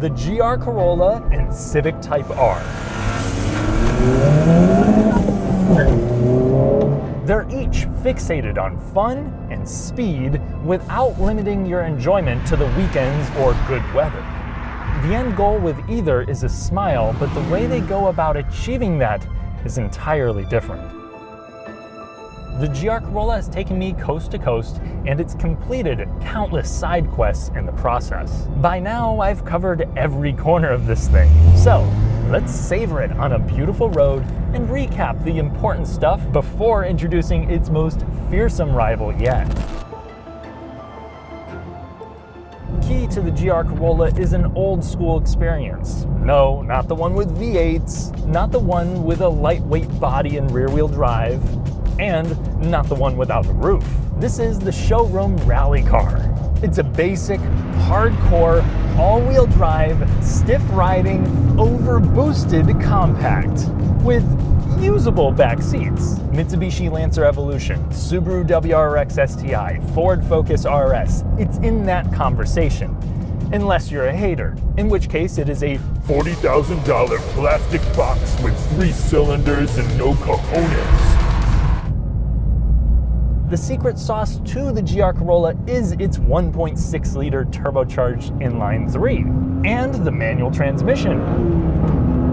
the GR Corolla and Civic Type R. They're each fixated on fun and speed without limiting your enjoyment to the weekends or good weather. The end goal with either is a smile, but the way they go about achieving that is entirely different. The GR Corolla has taken me coast to coast, and it's completed countless side quests in the process. By now, I've covered every corner of this thing. So, let's savor it on a beautiful road and recap the important stuff before introducing its most fearsome rival yet. Key to the GR Corolla is an old school experience. No, not the one with V8s, not the one with a lightweight body and rear wheel drive, and not the one without a roof. This is the showroom rally car. It's a basic, hardcore, all-wheel drive, stiff riding, over-boosted compact with usable back seats. Mitsubishi Lancer Evolution, Subaru WRX STI, Ford Focus RS. It's in that conversation. Unless you're a hater, in which case it is a $40,000 plastic box with 3 cylinders and no cojones. The secret sauce to the GR Corolla is its 1.6-liter turbocharged inline 3, and the manual transmission,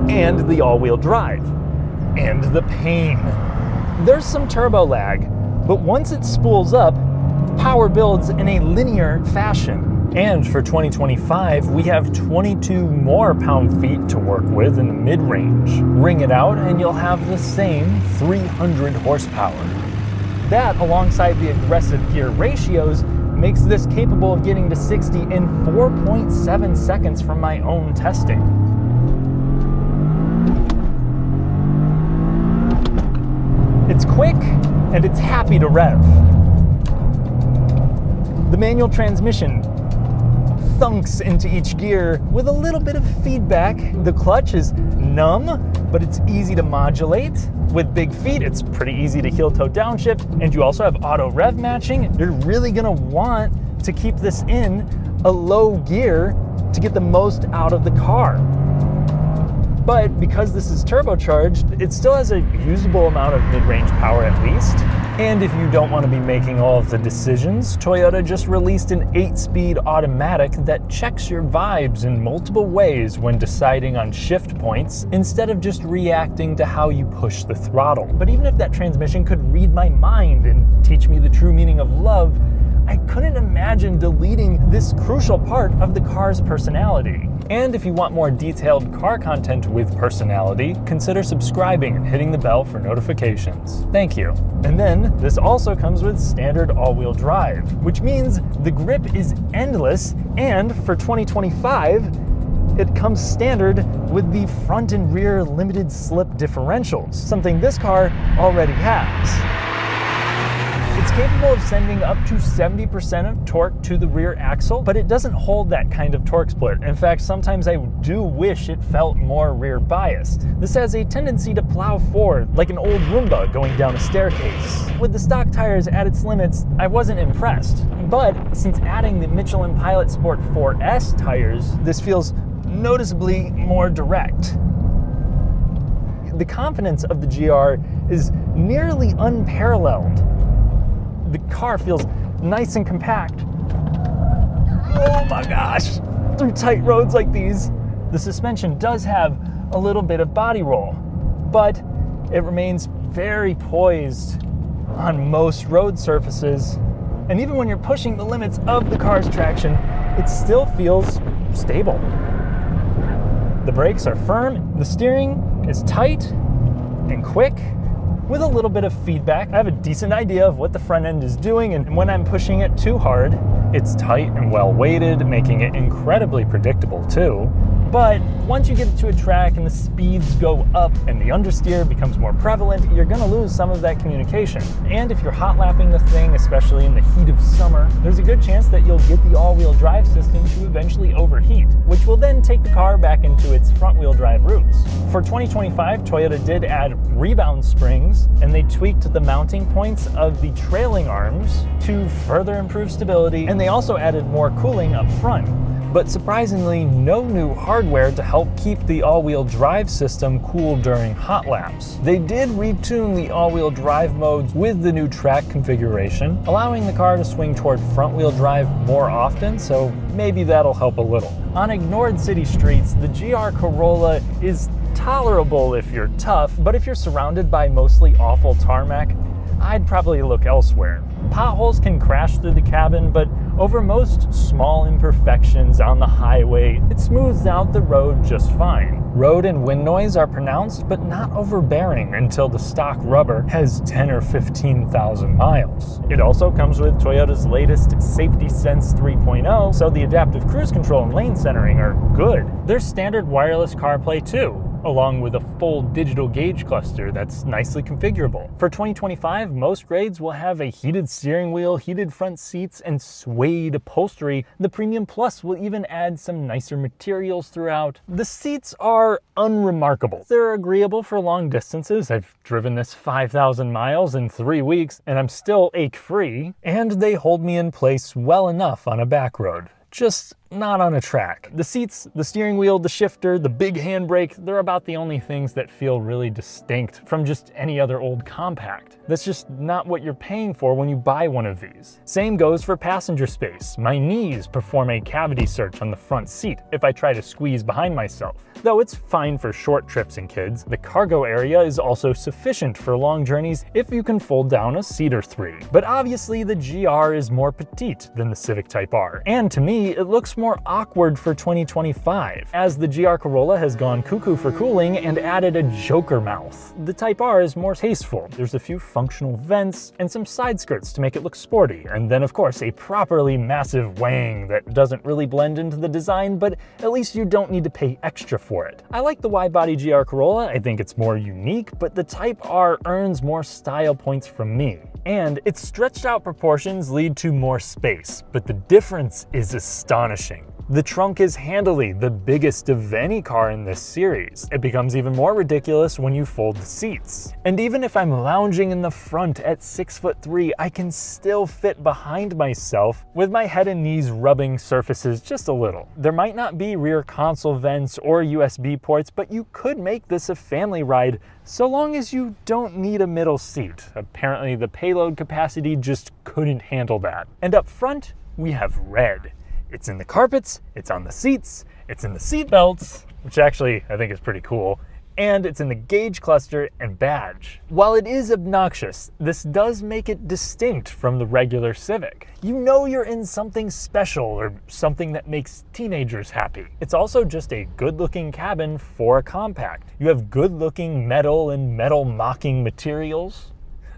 and the all-wheel drive, and the pain. There's some turbo lag, but once it spools up, power builds in a linear fashion. And for 2025, we have 22 more pound-feet to work with in the mid-range. Ring it out and you'll have the same 300 horsepower. That, alongside the aggressive gear ratios, makes this capable of getting to 60 in 4.7 seconds from my own testing. It's quick, and it's happy to rev. The manual transmission thunks into each gear with a little bit of feedback. The clutch is numb, but it's easy to modulate. With big feet, it's pretty easy to heel-toe downshift, and you also have auto rev matching. You're really gonna want to keep this in a low gear to get the most out of the car. But because this is turbocharged, it still has a usable amount of mid-range power at least. And if you don't want to be making all of the decisions, Toyota just released an 8-speed automatic that checks your vibes in multiple ways when deciding on shift points, instead of just reacting to how you push the throttle. But even if that transmission could read my mind and teach me the true meaning of love, I couldn't imagine deleting this crucial part of the car's personality. And if you want more detailed car content with personality, consider subscribing and hitting the bell for notifications. Thank you. And then, this also comes with standard all-wheel drive, which means the grip is endless, and for 2025, it comes standard with the front and rear limited slip differentials, something this car already has. It's capable of sending up to 70% of torque to the rear axle, but it doesn't hold that kind of torque split. In fact, sometimes I do wish it felt more rear biased. This has a tendency to plow forward like an old Roomba going down a staircase. With the stock tires at its limits, I wasn't impressed. But since adding the Michelin Pilot Sport 4S tires, this feels noticeably more direct. The confidence of the GR is nearly unparalleled. The car feels nice and compact. Oh my gosh! Through tight roads like these, the suspension does have a little bit of body roll, but it remains very poised on most road surfaces. And even when you're pushing the limits of the car's traction, it still feels stable. The brakes are firm, the steering is tight and quick, with a little bit of feedback. I have a decent idea of what the front end is doing, and when I'm pushing it too hard, it's tight and well weighted, making it incredibly predictable too. But once you get it to a track and the speeds go up and the understeer becomes more prevalent, you're gonna lose some of that communication. And if you're hot lapping the thing, especially in the heat of summer, there's a good chance that you'll get the all-wheel drive system to eventually overheat, which will then take the car back into its front-wheel drive roots. For 2025, Toyota did add rebound springs, and they tweaked the mounting points of the trailing arms to further improve stability, and they also added more cooling up front. but surprisingly no new hardware to help keep the all-wheel drive system cool during hot laps. They did retune the all-wheel drive modes with the new track configuration, allowing the car to swing toward front-wheel drive more often, so maybe that'll help a little. On ignored city streets, the GR Corolla is tolerable if you're tough, but if you're surrounded by mostly awful tarmac, I'd probably look elsewhere. Potholes can crash through the cabin, but over most small imperfections on the highway, it smooths out the road just fine. Road and wind noise are pronounced, but not overbearing until the stock rubber has 10 or 15,000 miles. It also comes with Toyota's latest Safety Sense 3.0, so the adaptive cruise control and lane centering are good. There's standard wireless CarPlay too, along with a full digital gauge cluster that's nicely configurable. For 2025, most grades will have a heated steering wheel, heated front seats, and suede upholstery. The Premium Plus will even add some nicer materials throughout. The seats are unremarkable. They're agreeable for long distances. I've driven this 5,000 miles in 3 weeks, and I'm still ache-free. And they hold me in place well enough on a back road. Just not on a track. The seats, the steering wheel, the shifter, the big handbrake, they're about the only things that feel really distinct from just any other old compact. That's just not what you're paying for when you buy one of these. Same goes for passenger space. My knees perform a cavity search on the front seat if I try to squeeze behind myself. Though it's fine for short trips and kids, the cargo area is also sufficient for long journeys if you can fold down a seat or 3. But obviously the GR is more petite than the Civic Type R, and to me it looks more awkward for 2025, as the GR Corolla has gone cuckoo for cooling and added a Joker mouth. The Type R is more tasteful. There's a few functional vents and some side skirts to make it look sporty, and then of course a properly massive wang that doesn't really blend into the design, but at least you don't need to pay extra for it. I like the wide-body GR Corolla. I think it's more unique, but the Type R earns more style points from me. And its stretched out proportions lead to more space, but the difference is astonishing. The trunk is handily the biggest of any car in this series. It becomes even more ridiculous when you fold the seats. And even if I'm lounging in the front at 6'3", I can still fit behind myself with my head and knees rubbing surfaces just a little. There might not be rear console vents or USB ports, but you could make this a family ride so long as you don't need a middle seat. Apparently the payload capacity just couldn't handle that. And up front, we have red. It's in the carpets, it's on the seats, it's in the seat belts, which actually I think is pretty cool, and it's in the gauge cluster and badge. While it is obnoxious, this does make it distinct from the regular Civic. You know you're in something special or something that makes teenagers happy. It's also just a good-looking cabin for a compact. You have good-looking metal and metal-mocking materials.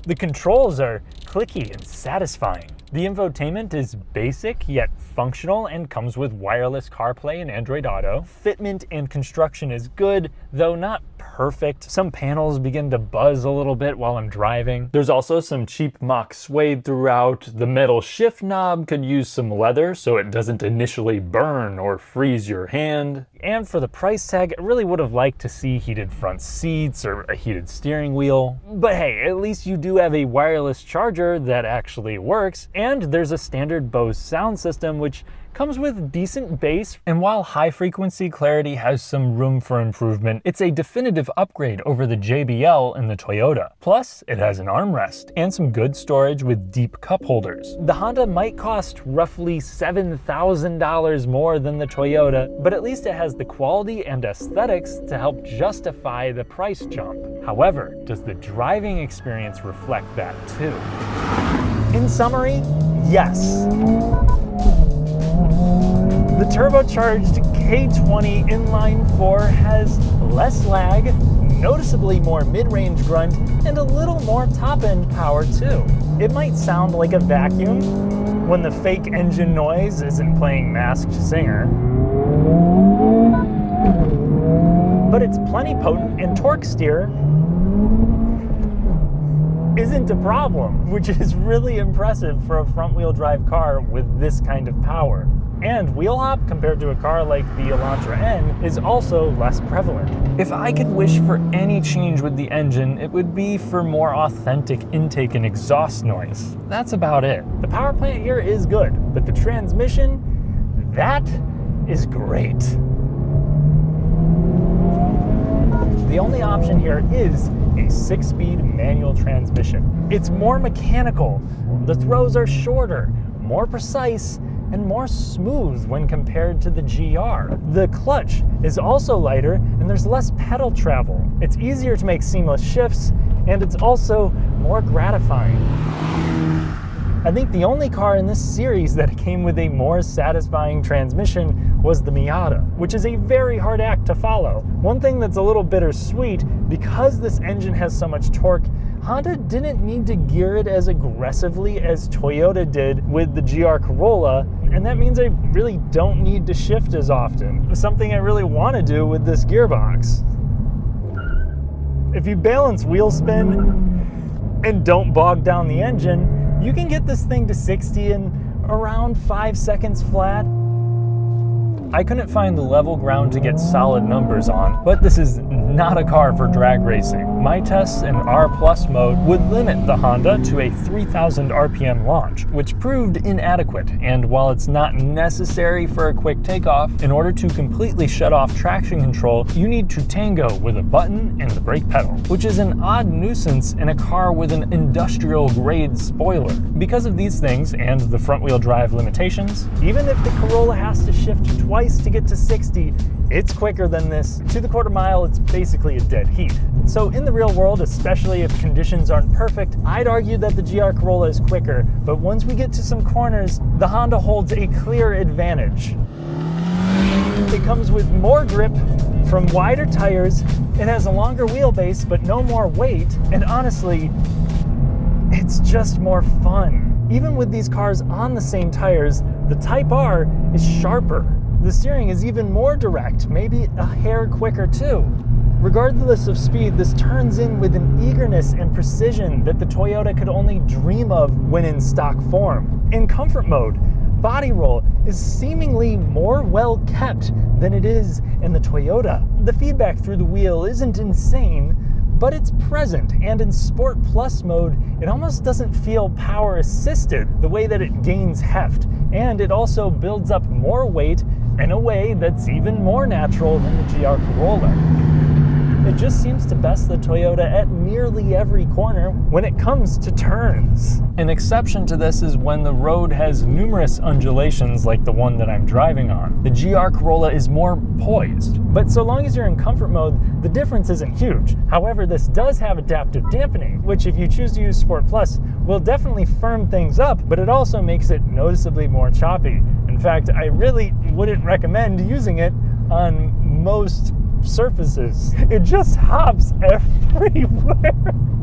The controls are clicky and satisfying. The infotainment is basic yet functional and comes with wireless CarPlay and Android Auto. Fitment and construction is good, though not perfect. Some panels begin to buzz a little bit while I'm driving. There's also some cheap mock suede throughout. The metal shift knob could use some leather so it doesn't initially burn or freeze your hand. And for the price tag, I really would have liked to see heated front seats or a heated steering wheel. But hey, at least you do have a wireless charger that actually works, and there's a standard Bose sound system which comes with decent bass, and while high frequency clarity has some room for improvement, it's a definitive upgrade over the JBL in the Toyota. Plus, it has an armrest and some good storage with deep cup holders. The Honda might cost roughly $7,000 more than the Toyota, but at least it has the quality and aesthetics to help justify the price jump. However, does the driving experience reflect that too? In summary, yes. The turbocharged K20 inline-4 has less lag, noticeably more mid-range grunt, and a little more top-end power too. It might sound like a vacuum when the fake engine noise isn't playing Masked Singer, but it's plenty potent, and torque steer isn't a problem, which is really impressive for a front-wheel drive car with this kind of power. And wheel hop, compared to a car like the Elantra N, is also less prevalent. If I could wish for any change with the engine, it would be for more authentic intake and exhaust noise. That's about it. The power plant here is good, but the transmission, that is great. The only option here is a 6-speed manual transmission. It's more mechanical, the throws are shorter, more precise, and more smooth when compared to the GR. The clutch is also lighter and there's less pedal travel. It's easier to make seamless shifts and it's also more gratifying. I think the only car in this series that came with a more satisfying transmission was the Miata, which is a very hard act to follow. One thing that's a little bittersweet, because this engine has so much torque, Honda didn't need to gear it as aggressively as Toyota did with the GR Corolla, and that means I really don't need to shift as often, something I really want to do with this gearbox. If you balance wheel spin and don't bog down the engine, you can get this thing to 60 in around 5 seconds flat. I couldn't find the level ground to get solid numbers on, but this is not a car for drag racing. My tests in R+ mode would limit the Honda to a 3,000 RPM launch, which proved inadequate, and while it's not necessary for a quick takeoff, in order to completely shut off traction control, you need to tango with a button and the brake pedal, which is an odd nuisance in a car with an industrial-grade spoiler. Because of these things and the front-wheel drive limitations, even if the Corolla has to shift twice to get to 60, it's quicker than this. To the quarter mile, it's basically a dead heat. So in the real world, especially if conditions aren't perfect, I'd argue that the GR Corolla is quicker, but once we get to some corners, the Honda holds a clear advantage. It comes with more grip from wider tires, it has a longer wheelbase but no more weight, and honestly, it's just more fun. Even with these cars on the same tires, the Type R is sharper. The steering is even more direct, maybe a hair quicker too. Regardless of speed, this turns in with an eagerness and precision that the Toyota could only dream of when in stock form. In comfort mode, body roll is seemingly more well kept than it is in the Toyota. The feedback through the wheel isn't insane, but it's present, and in Sport Plus mode, it almost doesn't feel power assisted the way that it gains heft, and it also builds up more weight in a way that's even more natural than the GR Corolla. It just seems to best the Toyota at nearly every corner when it comes to turns. An exception to this is when the road has numerous undulations like the one that I'm driving on. The GR Corolla is more poised, but so long as you're in comfort mode, the difference isn't huge. However, this does have adaptive dampening, which if you choose to use Sport Plus, will definitely firm things up, but it also makes it noticeably more choppy. In fact, I really wouldn't recommend using it on most surfaces. It just hops everywhere.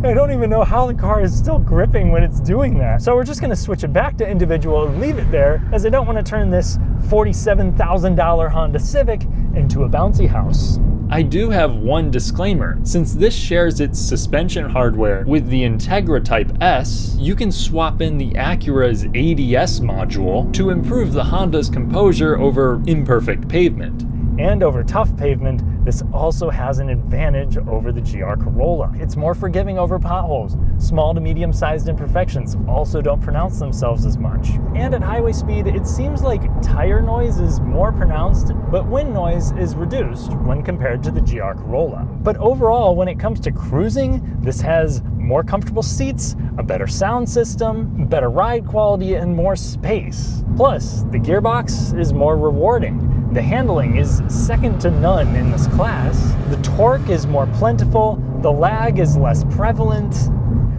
I don't even know how the car is still gripping when it's doing that. So we're just gonna switch it back to individual and leave it there, as I don't want to turn this $47,000 Honda Civic into a bouncy house. I do have one disclaimer. Since this shares its suspension hardware with the Integra Type S, you can swap in the Acura's ADS module to improve the Honda's composure over imperfect pavement. And over tough pavement, this also has an advantage over the GR Corolla. It's more forgiving over potholes. Small to medium-sized imperfections also don't pronounce themselves as much. And at highway speed, it seems like tire noise is more pronounced, but wind noise is reduced when compared to the GR Corolla. But overall, when it comes to cruising, this has more comfortable seats, a better sound system, better ride quality, and more space. Plus, the gearbox is more rewarding. The handling is second to none in this class. The torque is more plentiful, the lag is less prevalent.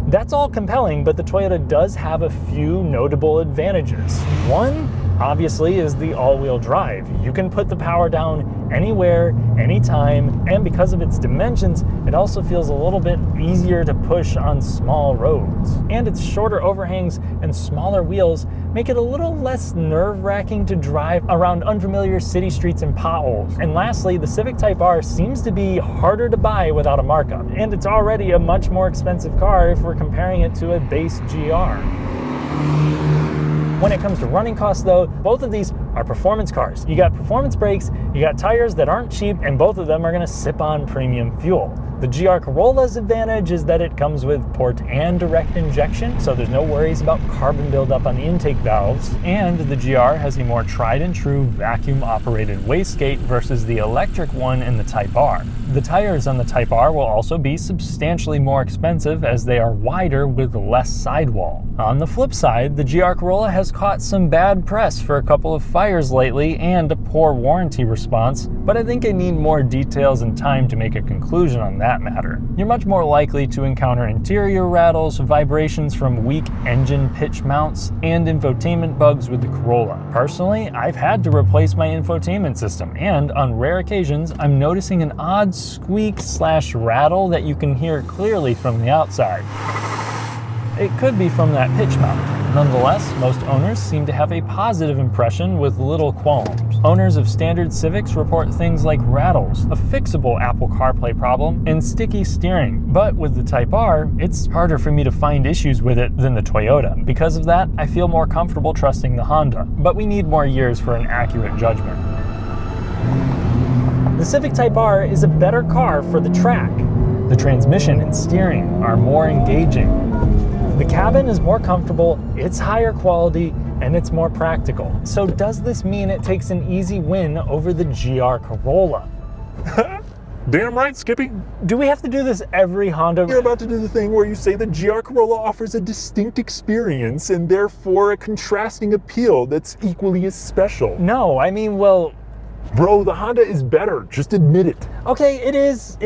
That's all compelling, but the Toyota does have a few notable advantages. One, obviously, is the all-wheel drive. You can put the power down anywhere, anytime, and because of its dimensions, it also feels a little bit easier to push on small roads. And its shorter overhangs and smaller wheels make it a little less nerve-wracking to drive around unfamiliar city streets and potholes. And lastly, the Civic Type R seems to be harder to buy without a markup, and it's already a much more expensive car if we're comparing it to a base GR. When it comes to running costs though, both of these are performance cars. You got performance brakes, you got tires that aren't cheap, and both of them are gonna sip on premium fuel. The GR Corolla's advantage is that it comes with port and direct injection, so there's no worries about carbon buildup on the intake valves, and the GR has a more tried and true vacuum-operated wastegate versus the electric one in the Type R. The tires on the Type R will also be substantially more expensive as they are wider with less sidewall. On the flip side, the GR Corolla has caught some bad press for a couple of fires lately and a poor warranty response, but I think I need more details and time to make a conclusion on that matter. You're much more likely to encounter interior rattles, vibrations from weak engine pitch mounts, and infotainment bugs with the Corolla. Personally, I've had to replace my infotainment system, and on rare occasions, I'm noticing an odd squeak/rattle that you can hear clearly from the outside. It could be from that pitch mount. Nonetheless, most owners seem to have a positive impression with little qualms. Owners of standard Civics report things like rattles, a fixable Apple CarPlay problem, and sticky steering. But with the Type R, it's harder for me to find issues with it than the Toyota. Because of that, I feel more comfortable trusting the Honda. But we need more years for an accurate judgment. The Civic Type R is a better car for the track. The transmission and steering are more engaging. The cabin is more comfortable, it's higher quality, and it's more practical. So does this mean it takes an easy win over the GR Corolla? Damn right, Skippy. Do we have to do this every Honda? You're about to do the thing where you say the GR Corolla offers a distinct experience and therefore a contrasting appeal that's equally as special. No, I mean, well... Bro, the Honda is better. Just admit it. Okay, it is,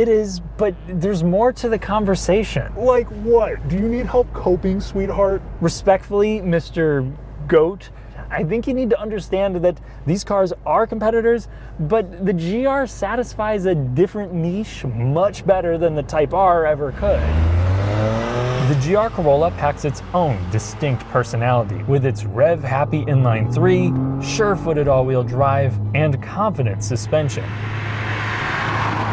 but there's more to the conversation. Like what? Do you need help coping, sweetheart? Respectfully, Mr. Goat, I think you need to understand that these cars are competitors, but the GR satisfies a different niche much better than the Type R ever could. The GR Corolla packs its own distinct personality with its rev-happy inline-3, sure-footed all-wheel drive, and confident suspension.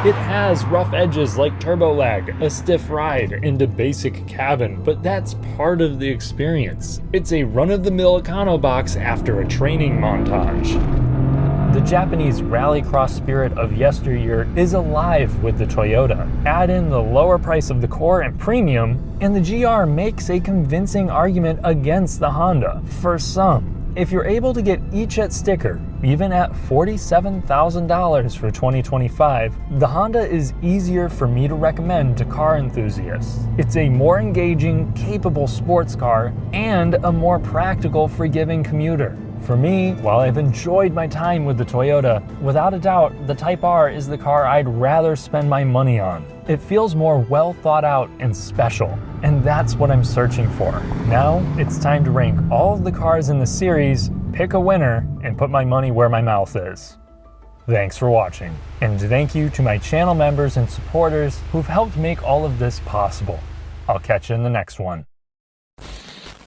It has rough edges like turbo lag, a stiff ride, and a basic cabin, but that's part of the experience. It's a run-of-the-mill econo-box after a training montage. The Japanese rallycross spirit of yesteryear is alive with the Toyota. Add in the lower price of the Core and Premium, and the GR makes a convincing argument against the Honda. For some, if you're able to get each at sticker, even at $47,000 for 2025, the Honda is easier for me to recommend to car enthusiasts. It's a more engaging, capable sports car, and a more practical, forgiving commuter. For me, while I've enjoyed my time with the Toyota, without a doubt, the Type R is the car I'd rather spend my money on. It feels more well thought out and special, and that's what I'm searching for. Now, it's time to rank all of the cars in the series, pick a winner, and put my money where my mouth is. Thanks for watching, and thank you to my channel members and supporters who've helped make all of this possible. I'll catch you in the next one.